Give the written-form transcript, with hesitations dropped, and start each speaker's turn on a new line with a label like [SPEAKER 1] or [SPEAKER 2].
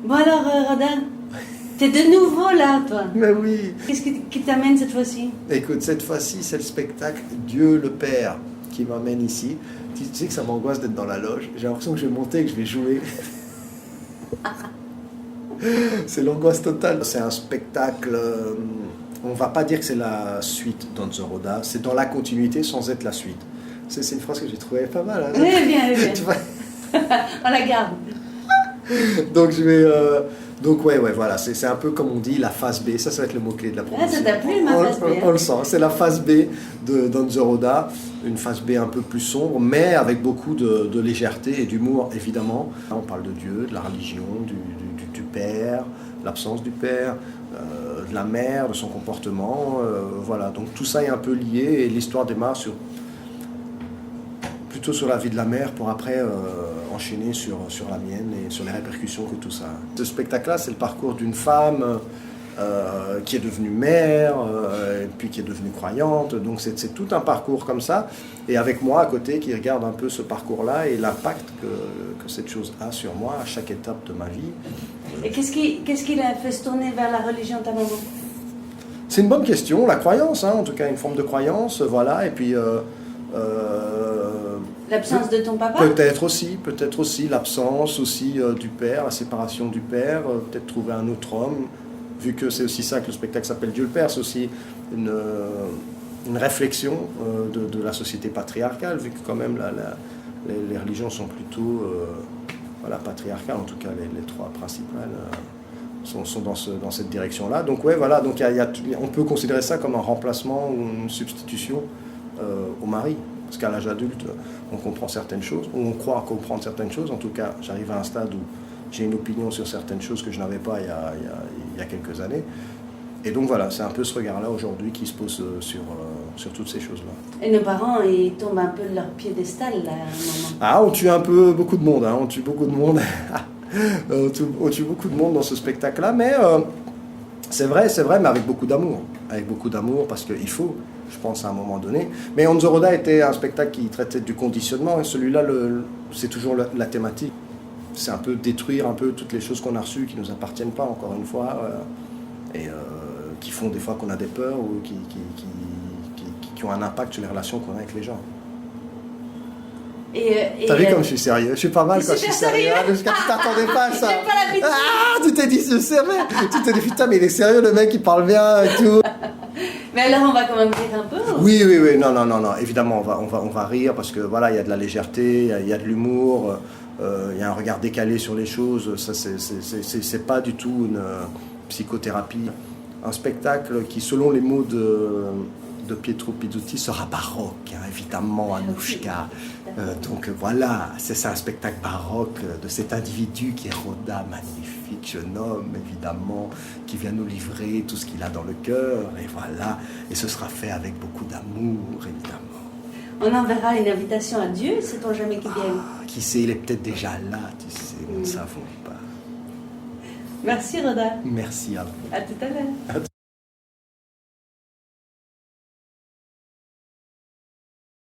[SPEAKER 1] Bon alors, Rodin, t'es de nouveau là, toi.
[SPEAKER 2] Mais oui.
[SPEAKER 1] Qu'est-ce qui t'amène cette fois-ci?
[SPEAKER 2] Écoute, cette fois-ci, c'est le spectacle Dieu le Père qui m'amène ici. Tu sais que ça m'angoisse d'être dans la loge. J'ai l'impression que je vais monter et que je vais jouer. C'est l'angoisse totale. C'est un spectacle... on va pas dire que c'est la suite d'On the Road. C'est dans la continuité sans être la suite. C'est une phrase que j'ai trouvée pas mal. Hein.
[SPEAKER 1] Oui, bien.
[SPEAKER 2] Tu vois.
[SPEAKER 1] On la garde.
[SPEAKER 2] Donc je vais... Donc ouais, voilà, c'est un peu comme on dit la phase B, ça va être le mot-clé de la promotion.
[SPEAKER 1] Ah, ça t'a plu, ma phase B, hein.
[SPEAKER 2] On le sent, c'est la phase B d'On the Road, une phase B un peu plus sombre, mais avec beaucoup de légèreté et d'humour, évidemment. On parle de Dieu, de la religion, du Père, l'absence du Père, de la mère, de son comportement, voilà. Donc tout ça est un peu lié et l'histoire démarre plutôt sur la vie de la mère pour après enchaîner sur la mienne et sur les répercussions que tout ça a. Ce spectacle-là, c'est le parcours d'une femme qui est devenue mère, et puis qui est devenue croyante. Donc c'est tout un parcours comme ça. Et avec moi à côté qui regarde un peu ce parcours-là et l'impact que cette chose a sur moi à chaque étape de ma vie.
[SPEAKER 1] Et qu'est-ce qui l'a fait se tourner vers la religion, ta maman?
[SPEAKER 2] C'est une bonne question, la croyance, hein, en tout cas une forme de croyance, voilà. Et puis...
[SPEAKER 1] l'absence de ton papa?
[SPEAKER 2] Peut-être aussi l'absence aussi du père, la séparation du père, peut-être trouver un autre homme, vu que c'est aussi ça que le spectacle s'appelle Dieu le Père, c'est aussi une réflexion de la société patriarcale, vu que quand même les religions sont plutôt patriarcales, en tout cas les trois principales sont dans cette direction-là. Donc ouais, voilà, donc on peut considérer ça comme un remplacement ou une substitution au mari. Parce qu'à l'âge adulte, on comprend certaines choses, ou on croit comprendre certaines choses. En tout cas, j'arrive à un stade où j'ai une opinion sur certaines choses que je n'avais pas il y a quelques années. Et donc voilà, c'est un peu ce regard-là aujourd'hui qui se pose sur toutes ces choses-là.
[SPEAKER 1] Et nos parents, ils tombent un peu de leur piédestal, là, à un moment.
[SPEAKER 2] Ah, on tue un peu beaucoup de monde, hein, on tue beaucoup de monde. On tue beaucoup de monde dans ce spectacle-là, mais c'est vrai, mais avec beaucoup d'amour. Avec beaucoup d'amour, parce qu'il faut... je pense, à un moment donné. Mais On the Road était un spectacle qui traitait du conditionnement, et celui-là, c'est toujours la thématique. C'est un peu détruire un peu toutes les choses qu'on a reçues, qui ne nous appartiennent pas, encore une fois, et qui font des fois qu'on a des peurs, ou qui ont un impact sur les relations qu'on a avec les gens. T'as vu comme je suis sérieux? Je suis pas mal quand je suis sérieux. Tu t'attendais pas à ça.
[SPEAKER 1] J'ai pas l'habitude.
[SPEAKER 2] Ah, tu t'es dit, je sais, tu t'es dit, putain, mais il est sérieux, le mec, il parle bien et tout.
[SPEAKER 1] Mais alors on va quand même rire un peu.
[SPEAKER 2] Oui, non, évidemment, on va rire parce que voilà, il y a de la légèreté, il y a de l'humour, il y a un regard décalé sur les choses. Ça, c'est pas du tout une psychothérapie. Un spectacle qui, selon les mots de Pietro Pizzuti, sera baroque, hein, évidemment, Anouchka. Donc voilà, c'est un spectacle baroque de cet individu qui est Roda, magnifique jeune homme, évidemment, qui vient nous livrer tout ce qu'il a dans le cœur, et voilà, et ce sera fait avec beaucoup d'amour, évidemment.
[SPEAKER 1] On enverra une invitation à Dieu, sait-on jamais qui vienne.
[SPEAKER 2] Qui sait, il est peut-être déjà là, tu sais, nous ne savons pas.
[SPEAKER 1] Merci Roda.
[SPEAKER 2] Merci à vous.
[SPEAKER 1] À tout à l'heure.